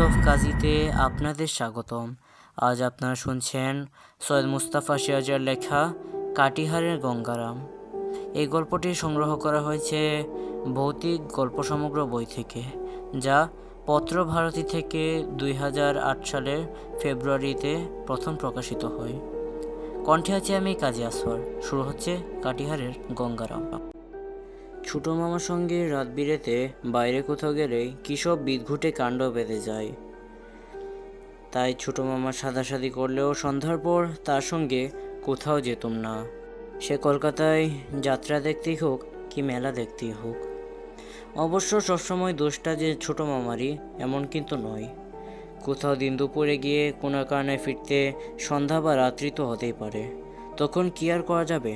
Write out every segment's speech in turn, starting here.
Of কাজীতে আপনাদের স্বাগতম। আজ আপনারা শুনছেন সৈয়দ মুস্তাফা সিরাজের লেখা কাটিহারের গঙ্গারাম। এই গল্পটি সংগ্রহ করা হয়েছে ভৌতিক গল্প সমগ্র বই থেকে, যা পত্রভারতী থেকে 2008 সালের ফেব্রুয়ারিতে প্রথম প্রকাশিত হয়। কণ্ঠে আছে আমি কাজী আসফর। শুরু হচ্ছে কাটিহারের গঙ্গারাম। ছোট মামার সঙ্গে রাত বিরেতে বাইরে কোথাও গেলেই কী সব বিদঘুটে কাণ্ড বেঁধে যায়। তাই ছোট মামা সাদাসাদি করলেও সন্ধ্যার পর তার সঙ্গে কোথাও যেতুম না। সে কলকাতায় যাত্রা দেখতেই হোক কি মেলা দেখতেই হোক। অবশ্য সবসময় দোষটা যে ছোট মামারই এমন কিন্তু নয়। কোথাও দিন দুপুরে গিয়ে কোনো কারণে ফিরতে সন্ধ্যা বা রাত্রি তো হতেই পারে, তখন কি আর করা যাবে।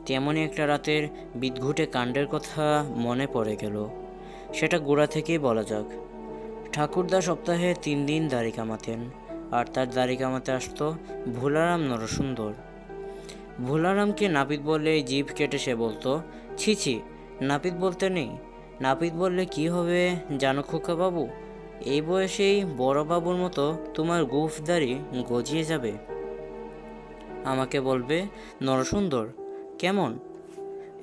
তেমনই একটা রাতের বিদঘুটে কাণ্ডের কথা মনে পড়ে গেল। সেটা গোড়া থেকেই বলা যাক। ঠাকুরদা সপ্তাহে 3 দিন দাড়ি কামাতেন, আর তার দাড়ি কামাতে আসতো ভোলারাম নরসুন্দর। ভোলারামকে নাপিত বললে জিভ কেটে সে বলতো, ছি ছি, নাপিত বলতে নেই। নাপিত বললে কি হবে জানো খোকা বাবু, এই বয়সেই বড় বাবুর মতো তোমার গুফ দাড়ি গজিয়ে যাবে। আমাকে বলবে নরসুন্দর কেমন।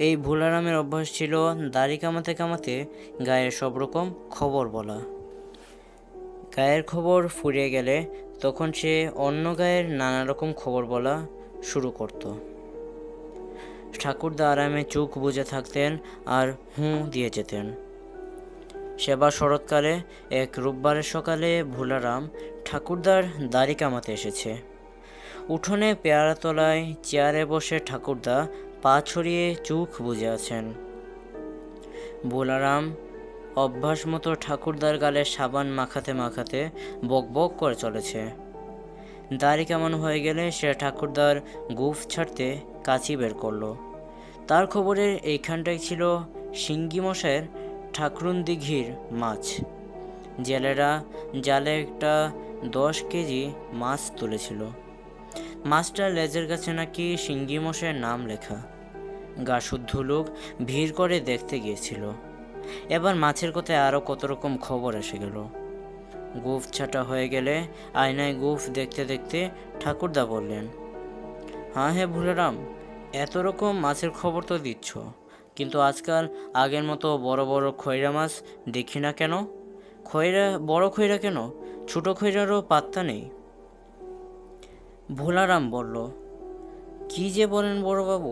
এই ভোলারামের অভ্যাস ছিল দাড়ি কামাতে কামাতে গায়ের সব রকম খবর বলা। গায়ের খবর ফুরিয়ে গেলে তখন সে অন্য গায়ের নানা রকম খবর বলা শুরু করত। ঠাকুরদা আরামে চোখ বুজে থাকতেন আর হুঁ দিয়ে যেতেন। সেবার শরৎকালে এক রোববারের সকালে ভোলারাম ঠাকুরদার দাড়ি কামাতে এসেছে। উঠোনে পেয়ারা তলায় চেয়ারে বসে ঠাকুরদা পা ছড়িয়ে চোখ বুজে আছেন। ভোলারাম অভ্যাস মতো ঠাকুরদার গালে সাবান মাখাতে মাখাতে বক বক করে চলেছে। দাড়ি কামানো হয়ে গেলে সে ঠাকুরদার গুফ ছাড়তে কাঁচি বের করলো। তার খবরের এইখানটাই ছিল সিঙ্গি মশাইয়ের ঠাকুরুন দিঘির মাছ। জেলেরা জালে একটা 10 কেজি মাছ তুলেছিল। মাছটার লেজের কাছে নাকি সিঙ্গি মশাইয়ের নাম লেখা। গা শুদ্ধ লোক ভিড় করে দেখতে গিয়েছিল। এবার মাছের কথায় আরও কত রকম খবর এসে গেল। গুফ ছাটা হয়ে গেলে আয়নায় গুফ দেখতে দেখতে ঠাকুরদা বললেন, হ্যাঁ হে ভোলারাম, এত রকম মাছের খবর তো দিচ্ছ, কিন্তু আজকাল আগের মতো বড় বড় খয়রা মাছ দেখি না কেন? বড় খয়রা কেন, ছোট খয়রারও পাত্তা নেই। ভোলারাম বলল, কি যে বলেন বড়বাবু,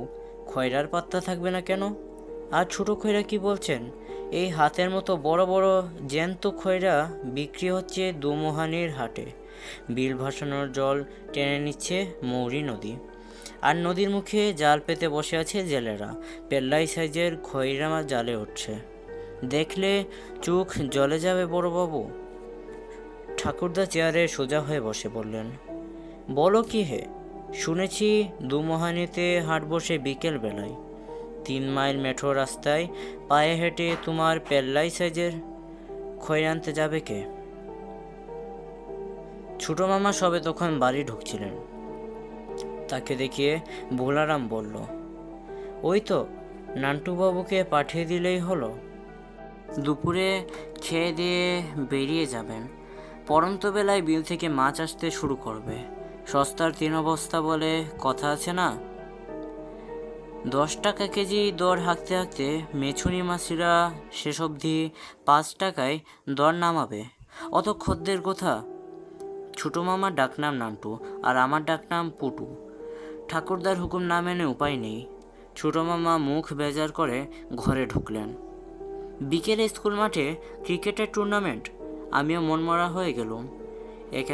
খয়রার পাত্তা থাকবে না কেন? আর ছোট খয়রা কি বলছেন? এই হাতের মতো বড় বড় জ্যান্ত খয়রা বিক্রি হচ্ছে দুমোহানির হাটে। বিল ভাসানোর জল টেনে নিচ্ছে মৌরি নদী, আর নদীর মুখে জাল পেতে বসে আছে জেলেরা। পেল্লাই সাইজের খয়রা মাছ জালে উঠছে, দেখলে চোখ জ্বলে যাবে বড়বাবু। ঠাকুরদা চেয়ারে সোজা হয়ে বসে বললেন, বলো কি হে, শুনেছি দুমোহানিতে হাট বসে বিকেল বেলায়। 3 মাইল মেঠো রাস্তায় পায়ে হেঁটে তোমার পেল্লাই সাইজের খয় আনতে যাবে কে? ছোট মামা সবে তখন বাড়ি ঢুকছিলেন। তাকে দেখিয়ে ভোলারাম বলল, ওই তো নান্টুবাবুকে পাঠিয়ে দিলেই হলো। দুপুরে খেয়ে দিয়ে বেরিয়ে যাবেন। পরন্ত বেলায় বিল থেকে মাছ আসতে শুরু করবে। সস্তার 3 বস্তা বলে কথা আছে না? 10 টাকা কেজি দর হাঁকতে হাঁকতে মেছুনি মাছিরা শেষ অবধি 5 টাকায় দর নামাবে। অত খদ্দের কথা। ছোট মামার ডাকনাম নান্টু আর আমার ডাকনাম পুটু। ঠাকুরদার হুকুম না মেনে উপায় নেই। ছোট মামা মুখ বেজার করে ঘরে ঢুকলেন। বিকেলে স্কুল মাঠে ক্রিকেটের টুর্নামেন্ট। আমিও মনমরা হয়ে গেলুম। একা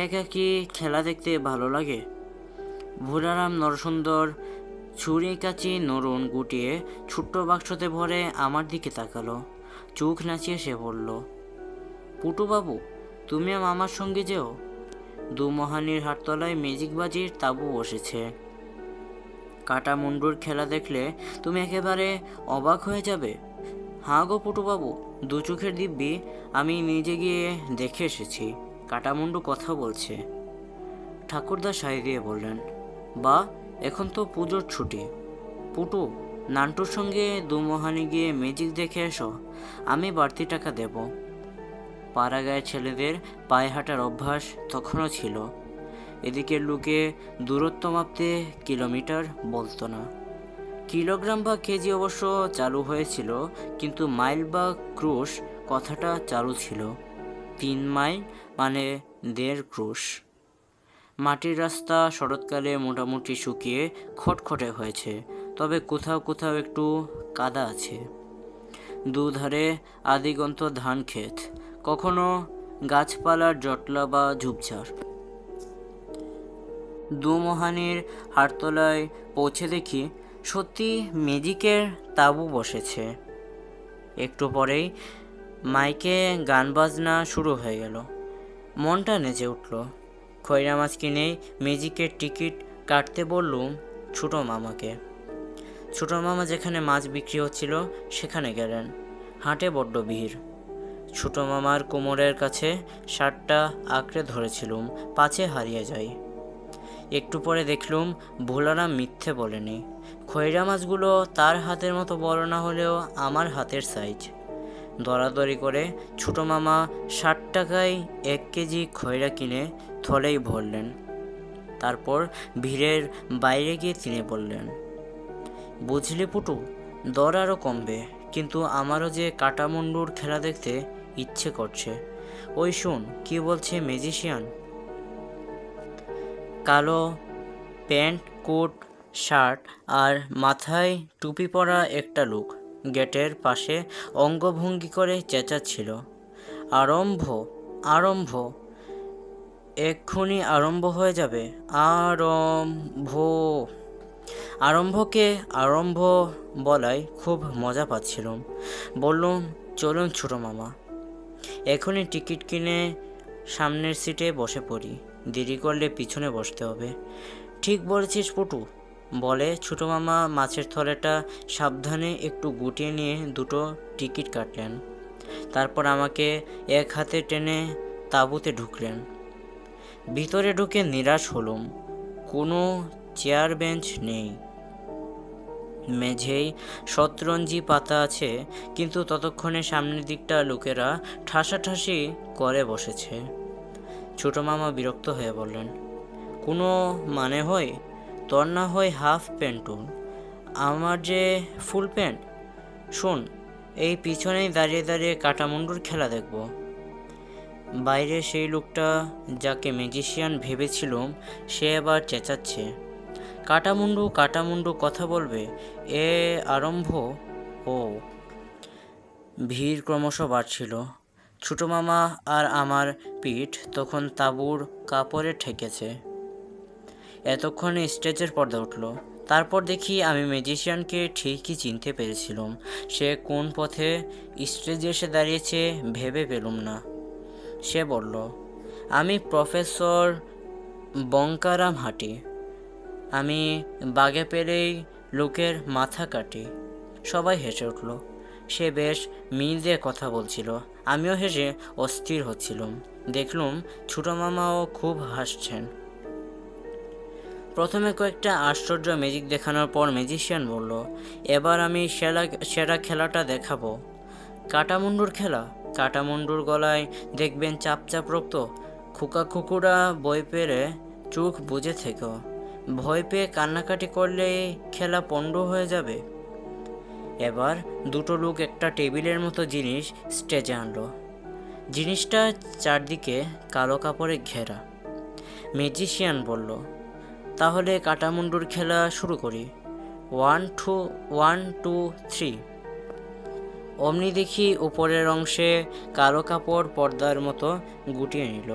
একা কি খেলা দেখতে ভালো লাগে? ভোলারাম নরসুন্দর ছুরি কাচি নরুন গুটিয়ে ছোট্ট বাক্সতে ভরে আমার দিকে তাকালো। চোখ নাচিয়ে সে বলল, পুটুবাবু, তুমিও মামার সঙ্গে যেও। দুমোহানির হাটতলায় ম্যাজিক বাজির তাঁবু বসেছে। কাটা মুন্ডুর খেলা দেখলে তুমি একেবারে অবাক হয়ে যাবে। হাঁ গো পুটুবাবু, 2 চোখের দিব্যি, আমি নিজে গিয়ে দেখে এসেছি। কাটামুন্ডু কথা বলছে। ঠাকুরদা সায় দিয়ে বললেন, বা এখন তো পুজোর ছুটি। পুটু, নান্টুর সঙ্গে দুমোহানি গিয়ে ম্যাজিক দেখে এসো, আমি বাড়তি টাকা দেব। পাড়া গাঁয়ের ছেলেদের পায়ে হাঁটার অভ্যাস তখনও ছিল। এদিকের লোকে দূরত্ব মাপতে কিলোমিটার বলতো না, কিলোগ্রাম বা কেজি অবশ্য চালু হয়েছিল, কিন্তু মাইল বা ক্রুশ কথাটা চালু ছিল। 3 মাইল মানে 1.5 ক্রুশ। মাটির রাস্তা শরৎকালে মোটামুটি শুকিয়ে খটখটে হয়েছে, তবে কোথাও কোথাও একটু কাদা আছে। দুধারে আদিগন্ত ধান ক্ষেত, কখনো গাছপালার জটলা বা ঝোপঝাড়। দুমহানির হাটতলায় পৌঁছে দেখি সত্যি ম্যাজিকের তাঁবু বসেছে। একটু পরেই মাইকে গান বাজনা শুরু হয়ে গেল। মনটা নেচে উঠল। খয়রা মাছ কিনে ম্যাজিকের টিকিট কাটতে বললুম ছোটো মামাকে। ছোটো মামা যেখানে মাছ বিক্রি হচ্ছিল সেখানে গেলেন। হাটে বড্ড ভিড়। ছোটো মামার কোমরের কাছে শার্টটা আঁকড়ে ধরেছিলুম, পাছে হারিয়ে যায়। একটু পরে দেখলুম ভোলারাম মিথ্যে বলেনি। খয়রা মাছগুলো তার হাতের মতো বড় না হলেও আমার হাতের সাইজ। দরাদরি করে ছোটো মামা 60 টাকায় 1 কেজি খয়রা কিনে থলেই ভরলেন। তারপর ভিড়ের বাইরে গিয়ে তিনি বললেন, বুঝলি পুটু, দর আরও কমবে, কিন্তু আমারও যে কাটামুন্ডুর খেলা দেখতে ইচ্ছে করছে। ওই শোন কি বলছে ম্যাজিশিয়ান। কালো প্যান্ট, কোট, শার্ট আর মাথায় টুপি পরা একটা লোক গেটের পাশে অঙ্গভঙ্গি করে চেঁচাচ্ছিল, আরম্ভ আরম্ভ, এক্ষুনি আরম্ভ হয়ে যাবে, আরম্ভ। আরম্ভকে আরম্ভ বলায় খুব মজা পাচ্ছিলাম। বললুম, চলুন ছোটো মামা, এখনই টিকিট কিনে সামনের সিটে বসে পড়ি, দেরি করলে পিছনে বসতে হবে। ঠিক বলেছিস পুটু, বলে ছোটো মামা মাছের থলেটা সাবধানে একটু গুটিয়ে নিয়ে 2টো টিকিট কাটলেন। তারপর আমাকে এক হাতে টেনে তাঁবুতে ঢুকলেন। ভিতরে ঢুকে নিরাশ হলুম, কোনো চেয়ার বেঞ্চ নেই। মেঝেই শতরঞ্জি পাতা আছে, কিন্তু ততক্ষণে সামনের দিকটা লোকেরা ঠাসাঠাসি করে বসেছে। ছোটো মামা বিরক্ত হয়ে বললেন, কোনো মানে হয়? তোর না হয় হাফ প্যান্টু, আমার যে ফুল প্যান্ট। শোন, এই পিছনেই দাঁড়িয়ে দাঁড়িয়ে কাটামুন্ডুর খেলা দেখব। বাইরে সেই লোকটা যাকে ম্যাজিশিয়ান ভেবেছিলুম সে এবার চেঁচাচ্ছে, কাটামুন্ডু কাটামুন্ডু কথা বলবে, এ আরম্ভ। ও ভিড় ক্রমশ বাড়ছিল। ছোটো মামা আর আমার পিঠ তখন তাঁবুর কাপড়ে ঠেকেছে। এতক্ষণে স্টেজের পর্দা উঠল। তারপর দেখি আমি ম্যাজিশিয়ানকে ঠিকই চিনতে পেরেছিলাম। সে কোন পথে স্টেজে এসে দাঁড়িয়েছে ভেবে পেলুম না। সে বলল, আমি প্রফেসর বঙ্কারাম হাঁটি, আমি বাগে পেলেই লোকের মাথা কাটি। সবাই হেসে উঠল। সে বেশ মিল দিয়ে কথা বলছিল, আমিও হেসে অস্থির হচ্ছিলাম। দেখলুম ছোটো মামাও খুব হাসছেন। প্রথমে কয়েকটা আশ্চর্য ম্যাজিক দেখানোর পর ম্যাজিশিয়ান বলল, এবার আমি সেরা খেলাটা দেখাবো। কাটামুন্ডুর খেলা। কাটামুন্ডুর গলায় দেখবেন চাপ চাপ রক্ত। খোকা খুকুরা বই পেরে চোখ বুজে থেকো, ভয় পেয়ে কান্নাকাটি করলে খেলা পণ্ড হয়ে যাবে। এবার 2টো লোক একটা টেবিলের মতো জিনিস স্টেজে আনলো। জিনিসটা চারদিকে কালো কাপড়ে ঘেরা। ম্যাজিশিয়ান বলল, তাহলে কাটামুন্ডুর খেলা শুরু করি। 1 2 3। অমনি দেখি উপরের অংশে কালো কাপড় পর্দার মতো গুটিয়ে নিল।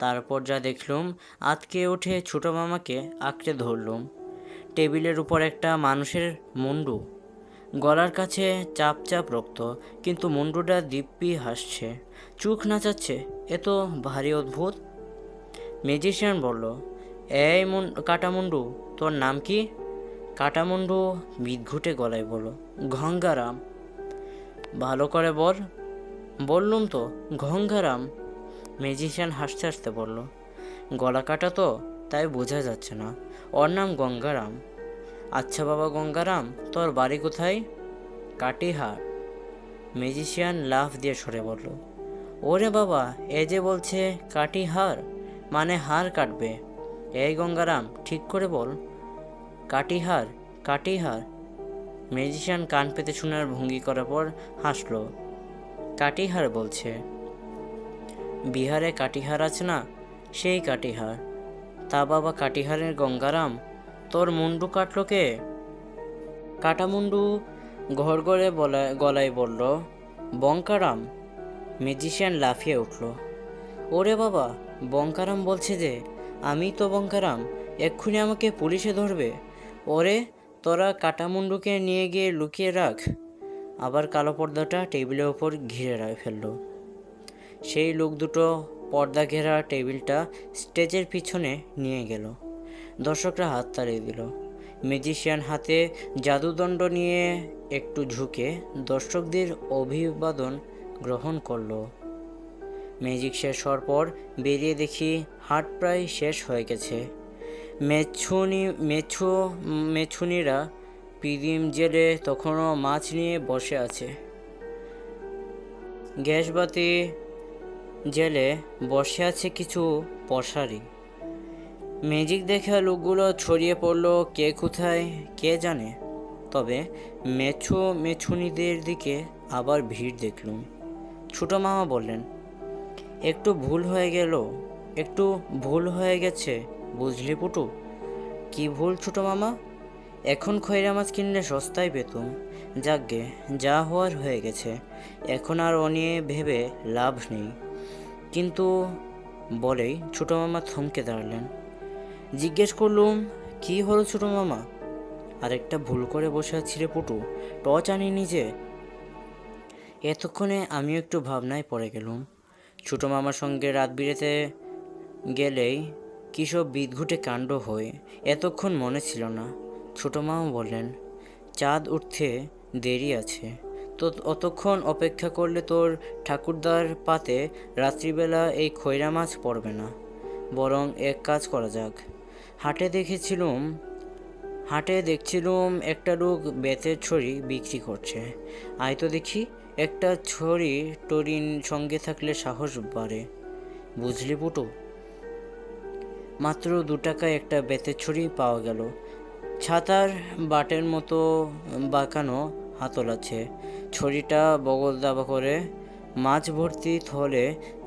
তারপর যা দেখলুম, আঁতকে উঠে ছোটো মামাকে আঁকড়ে ধরলুম। টেবিলের উপর একটা মানুষের মুন্ডু, গলার কাছে চাপ চাপ রক্ত, কিন্তু মুন্ডুটা দিব্যি হাসছে, চোখ নাচাচ্ছে। এ তো ভারী অদ্ভুত। ম্যাজিশিয়ান বলল, এই কাটামুন্ডু, তোর নাম কি? কাটামুন্ডু বিদঘুটে গলায় বলল, গঙ্গারাম। ভালো করে বল। বললুম তো, গঙ্গারাম। ম্যাজিশিয়ান হাসতে হাসতে বলল, গলা কাটা তো, তাই বোঝা যাচ্ছে না। ওর নাম গঙ্গারাম। আচ্ছা বাবা গঙ্গারাম, তোর বাড়ি কোথায়? কাটিহার। ম্যাজিশিয়ান লাফ দিয়ে সরে বলল, ওরে বাবা, এ যে বলছে কাটিহার, মানে হার কাটবে। এই গঙ্গারাম, ঠিক করে বল, কাটিহার, কাটিহার। ম্যাজিশিয়ান কান পেতে শোনার ভঙ্গি করার পর হাসলো। কাটিহার বলছে, বিহারে কাটিহার আছে না, সেই কাটিহার। তা বাবা কাটিহারের গঙ্গারাম, তোর মুন্ডু কাটলো কে? কাটামুন্ডু ঘর ঘরে গলায় বলল, বঙ্কারাম। ম্যাজিশিয়ান লাফিয়ে উঠল। ওরে বাবা, বঙ্কারাম বলছে যে, আমি তো বঙ্কারাম, এক্ষুনি আমাকে পুলিশে ধরবে। ওরে, তোরা কাটামুন্ডুকে নিয়ে গিয়ে লুকিয়ে রাখ। আবার কালো পর্দাটা টেবিলের ওপর ঘিরে ফেলল। সেই লোক দুটো পর্দা ঘেরা টেবিলটা স্টেজের পিছনে নিয়ে গেল। দর্শকরা হাত তালিয়ে দিল। ম্যাজিশিয়ান হাতে জাদুদণ্ড নিয়ে একটু ঝুঁকে দর্শকদের অভিবাদন গ্রহণ করল। ম্যাজিক শেষ হওয়ার পর বেরিয়ে দেখি হাট প্রায় শেষ হয়ে গেছে। মেছুনিরা পিদিম জেলে তখনও মাছ নিয়ে বসে আছে। গ্যাসবাতি জেলে বসে আছে কিছু পশারি। ম্যাজিক দেখা লোকগুলো ছড়িয়ে পড়লো কে কোথায় কে জানে। তবে মেছুনিদের দিকে আবার ভিড় দেখলুম। ছোটো মামা বললেন, একটু ভুল হয়ে গেছে, বুঝলি পুটু? কি ভুল ছোটো মামা? এখন খয়রা মাছ কিনলে সস্তায় পেতুম। যাকগে, যা হওয়ার হয়ে গেছে, এখন আর ও নিয়ে ভেবে লাভ নেই। কিন্তু বলেই ছোটো মামা থমকে দাঁড়ালেন। জিজ্ঞেস করলুম, কি হলো ছোটো মামা? আরেকটা ভুল করে বসে আছি রে পুটু, টর্চ আনিনি যে। এতক্ষণে আমিও একটু ভাবনায় পড়ে গেলুম। ছোটো মামার সঙ্গে রাত বিরেতে গেলেই কিসব বিদঘুটে কাণ্ড হয়, এতক্ষণ মনে ছিল না। ছোটো মামা বললেন, চাঁদ উঠতে দেরি আছে, তো অতক্ষণ অপেক্ষা করলে তোর ঠাকুরদার পাতে রাত্রিবেলা এই খয়রা মাছ পড়বে না। বরং এক কাজ করা যাক, হাটে দেখছিলুম একটা লোক বেতের ছড়ি বিক্রি করছে। আয় তো দেখি, একটা ছড়ি টরিন সঙ্গে থাকলে সাহস বাড়ে, বুঝলি পুটু? মাত্র 2 টাকায় একটা বেতের ছড়ি পাওয়া গেল। ছাতার বাটের মতো বাঁকানো হাতল আছে। ছড়িটা বগল দাবা করে মাছ ভর্তি থলে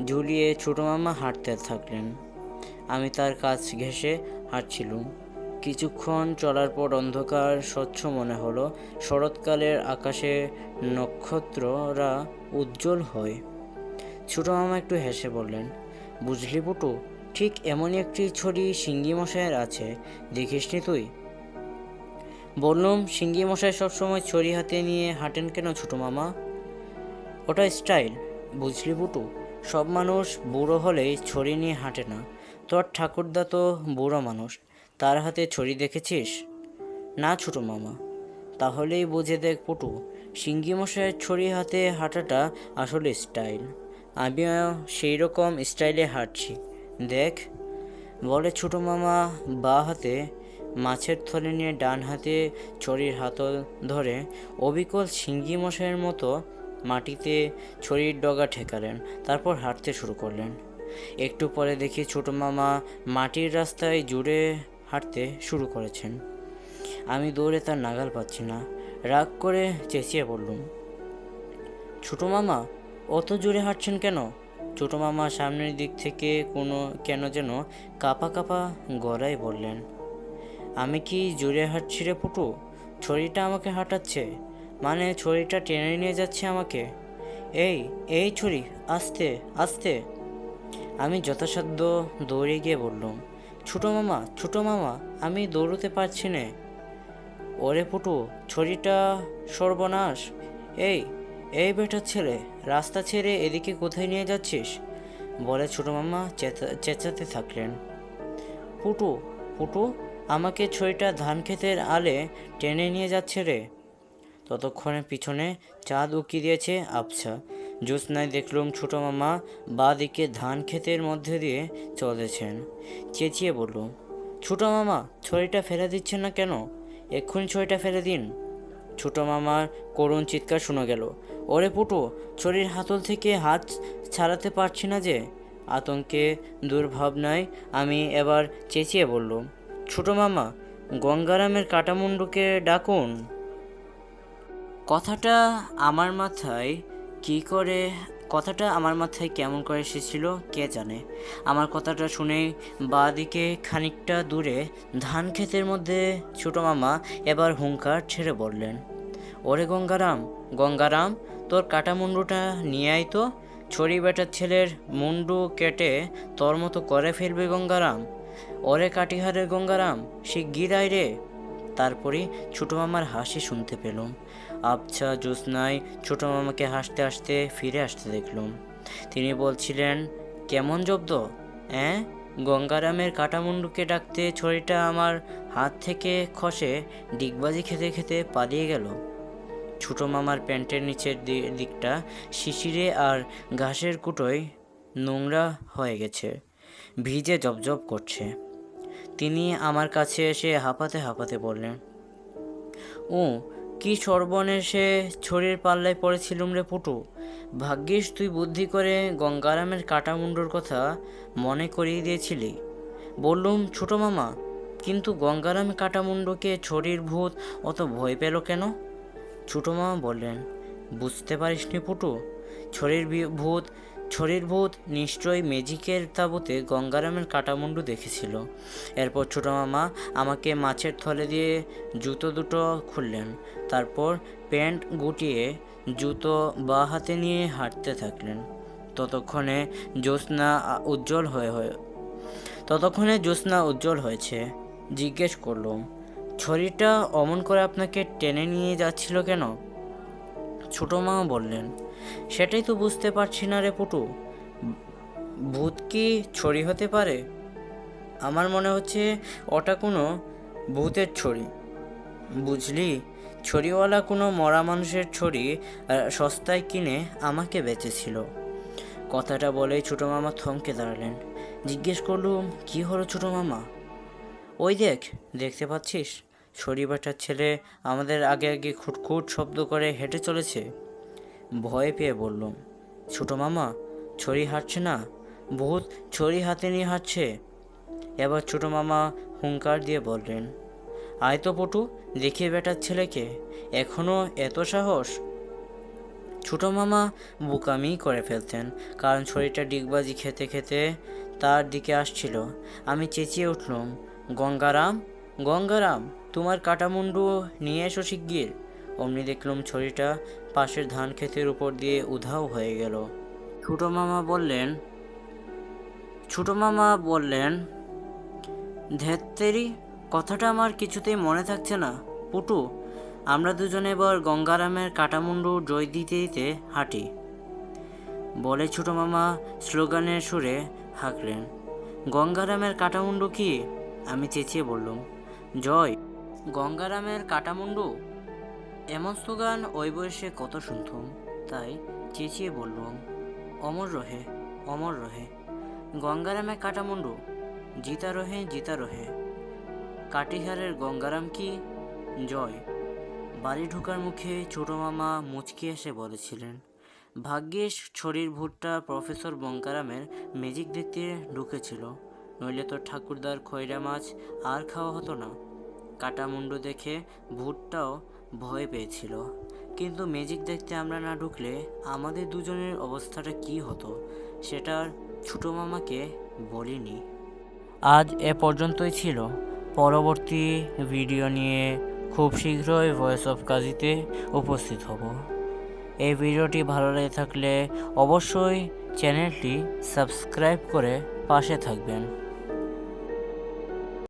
ঝুলিয়ে ছোটো মামা হাঁটতে থাকলেন। আমি তার কাছ ঘেঁষে হাঁটছিলুম। কিছুক্ষণ চলার পর অন্ধকার স্বচ্ছ মনে হলো। শরৎকালের আকাশে নক্ষত্ররা উজ্জ্বল হয়। ছোটো মামা একটু হেসে বললেন, বুঝলি পুটু, ঠিক এমনই একটি ছড়ি সিঙ্গি মশাইয়ের আছে, দেখিসনি তুই? বললুম, সিঙ্গি মশাই সবসময় ছড়ি হাতে নিয়ে হাঁটেন কেন ছোটো মামা? ওটা স্টাইল, বুঝলি পুটু, সব মানুষ বুড়ো হলেই ছড়ি নিয়ে হাঁটে না। তোর ঠাকুরদা তো বুড়ো মানুষ, তার হাতে ছড়ি দেখেছিস? না ছোটো মামা। তাহলেই বুঝে দেখ পুটু, সিঙ্গি মশাইয়ের ছড়ি হাতে হাঁটাটা আসলে স্টাইল। আমিও সেই রকম স্টাইলে হাঁটছি, দেখ। বলে ছোটো মামা বাঁ হাতে মাছের থলে নিয়ে ডান হাতে ছড়ির হাতল ধরে অবিকল সিঙ্গি মশাইয়ের মতো মাটিতে ছড়ির ডগা ঠেকালেন। তারপর হাঁটতে শুরু করলেন। একটু পরে দেখি ছোটো মামা মাটির রাস্তায় জুড়ে হাঁটতে শুরু করেছেন। আমি দৌড়ে তার নাগাল পাচ্ছি না। রাগ করে চেঁচিয়ে বললুম, ছোটো মামা, অত জোরে হাঁটছেন কেন? ছোটো মামা সামনের দিক থেকে কেন যেন কাঁপা কাঁপা গলায় বললেন, আমি কি জোরে হাঁটছি রে পুটু? ছড়িটা আমাকে হাঁটাচ্ছে, মানে ছড়িটা টেনে নিয়ে যাচ্ছে আমাকে। এই ছড়ি, আস্তে আস্তে। আমি যথাসাধ্য দৌড়ে গিয়ে বললুম, ছোটো মামা, আমি দৌড়তে পারছি না। ওরে পুটু, ছড়িটা সর্বনাশ। এই বেটার ছেলে, রাস্তা ছেড়ে এদিকে কোথায় নিয়ে যাচ্ছিস? বলে ছোটো মামা চেঁচাতে থাকলেন। পুটু, আমাকে ছড়িটা ধান ক্ষেতের আলে টেনে নিয়ে যাচ্ছে রে। ততক্ষণে পিছনে চাঁদ উকি দিয়েছে আবছা। জ্যোৎস্নায় দেখলুম ছোটো মামা বাঁ দিকে ধান ক্ষেতের মধ্যে দিয়ে চলেছেন। চেঁচিয়ে বললুম, ছোটো মামা, ছড়িটা ফেলে দিচ্ছেন না কেন? এক্ষুনি ছড়িটা ফেলে দিন। ছোট মামার করুণ চিৎকার শোনা গেল। ওরে পুটু, ছড়ির হাতল থেকে হাত ছাড়াতে পারছি না যে। আতঙ্কে দুর্ভাবনায় আমি এবার চেঁচিয়ে বললুম, ছোট মামা, গঙ্গারামের কাটামুন্ডুকে ডাকুন। কথাটা আমার মাথায় কেমন করে এসেছিল কে জানে। আমার কথাটা শুনে বাঁ দিকে খানিকটা দূরে ধান ক্ষেতের মধ্যে ছোট মামা এবার হুঙ্কার ছেড়ে বললেন, ওরে গঙ্গারাম, গঙ্গারাম, তোর কাটা মুন্ডুটা নিয়ে আয় তো। ছড়ি বেটার ছেলের মুন্ডু কেটে তোর মতো করে ফেলবে গঙ্গারাম। ওরে কাটিহারের গঙ্গারাম, শিগগির আয় রে। তারপরেই ছোট মামার হাসি শুনতে পেলুম। আবছা জ্যোৎস্নায় ছোট মামাকে হাসতে হাসতে ফিরে আসতে দেখলুম। তিনি বলছিলেন, কেমন জব্দ, গঙ্গারামের কাটামুন্ডুকে ডাকতে ছড়িটা আমার হাত থেকে খসে ডিগবাজি খেতে খেতে পালিয়ে গেল। ছোট মামার প্যান্টের নিচের দিকটা শিশিরে আর ঘাসের কুটোয় নোংরা হয়ে গেছে, ভিজে জবজব করছে। তিনি আমার কাছে এসে হাঁপাতে হাঁপাতে বললেন, কি সর্বনেশে ছড়ির পাল্লায় পড়েছিলুম রে পুটু। ভাগ্যিস তুই বুদ্ধি করে গঙ্গারামের কাটামুন্ডুর কথা মনে করিয়ে দিয়েছিলি। বললুম, ছোট মামা, কিন্তু গঙ্গারাম কাটামুন্ডুকে ছড়ির ভূত অত ভয় পেল কেন? ছোট মামা বললেন, বুঝতে পারিসনি পুটু, ছড়ির ভূত নিশ্চয়ই ম্যাজিকের তাঁবুতে গঙ্গারামের কাটামুন্ডু দেখেছিল। এরপর ছোট মামা আমাকে মাছের থলে দিয়ে জুতো দুটো খুললেন। তারপর প্যান্ট গুটিয়ে জুতো বাঁ হাতে নিয়ে হাঁটতে থাকলেন। ততক্ষণে জ্যোৎস্না উজ্জ্বল হয়েছে। জিজ্ঞেস করলুম, ছড়িটা অমন করে আপনাকে টেনে নিয়ে যাচ্ছিল কেন? ছোট মামা বললেন, সেটাই তো বুঝতে পারছি না রে পুটু। ভূত কি ছড়ি হতে পারে? আমার মনে হচ্ছে ওটা কোনো ভূতের ছড়ি। বুঝলি, ছড়িওয়ালা কোনো মরা মানুষের ছড়ি সস্তায় কিনে আমাকে বেচেছিল। কথাটা বলেই ছোট মামা থমকে দাঁড়ালেন। জিজ্ঞেস করলুম, কি হলো ছোট মামা? ওই দেখতে পাচ্ছিস, ছড়ি বাটার ছেলে আমাদের আগে আগে খুটখুট শব্দ করে হেঁটে চলেছে। ভয় পেয়ে বললুম, ছোট মামা, ছড়ি হাঁটছে না, ভূত ছড়ি হাতে নিয়ে হাঁটছে। এবার ছোট মামা হুঙ্কার দিয়ে বললেন, আয় তো পটু, দেখিয়ে বেটার ছেলেকে, এখনো এত সাহস। ছোট মামা বোকামি করে ফেলতেন, কারণ ছড়িটা ডিগবাজি খেতে খেতে তার দিকে আসছিল। আমি চেঁচিয়ে উঠলুম, গঙ্গারাম, গঙ্গারাম, তোমার কাটামুন্ডু নিয়ে এসো শিগগির। অমনি দেখলুম ছড়িটা পাশের ধান ক্ষেতের উপর দিয়ে উধাও হয়ে গেল। ছোট মামা বললেন, ধ্যাত্তেরি, কথাটা আমার কিছুতেই মনে থাকছে না। পুটু, আমরা দুজনে এবার গঙ্গারামের কাটামুন্ডু জয় দিতে দিতে হাঁটি। বলে ছোট মামা স্লোগানের সুরে হাঁকলেন, গঙ্গারামের কাটামুন্ডু কি? আমি চেঁচিয়ে বললুম, জয় গঙ্গারামের কাটামুন্ডু। এমন স্লোগান ওই বয়সে কত শুনতুম, তাই চেঁচিয়ে বললুম, অমর রহে, অমর রহে গঙ্গারামের কাটামুন্ডু, জিতা রহে, জিতা রহে। কাটিহারের গঙ্গারাম কি জয়। বাড়ি ঢোকার মুখে ছোট মামা মুচকি এসে বলেছিলেন, ভাগ্যিস ছড়ির ভূতটা প্রফেসর গঙ্গারামের ম্যাজিক দেখতে ঢুকেছিল, নইলে তো ঠাকুরদার খৈরা মাছ আর খাওয়া হতো না। কাটামুন্ডু দেখে ভূতটাও ভয় পেয়েছিল, কিন্তু ম্যাজিক দেখতে আমরা না ঢুকলে আমাদের দুজনের অবস্থাটা কি হতো সেটার ছোট মামাকে বলিনি। আজ এ পর্যন্তই ছিল। পরবর্তী ভিডিও নিয়ে খুব শীঘ্রই ভয়েস অফ কাজীতে উপস্থিত হব। এই ভিডিওটি ভালো লেগে থাকলে অবশ্যই চ্যানেলটি সাবস্ক্রাইব করে পাশে থাকবেন।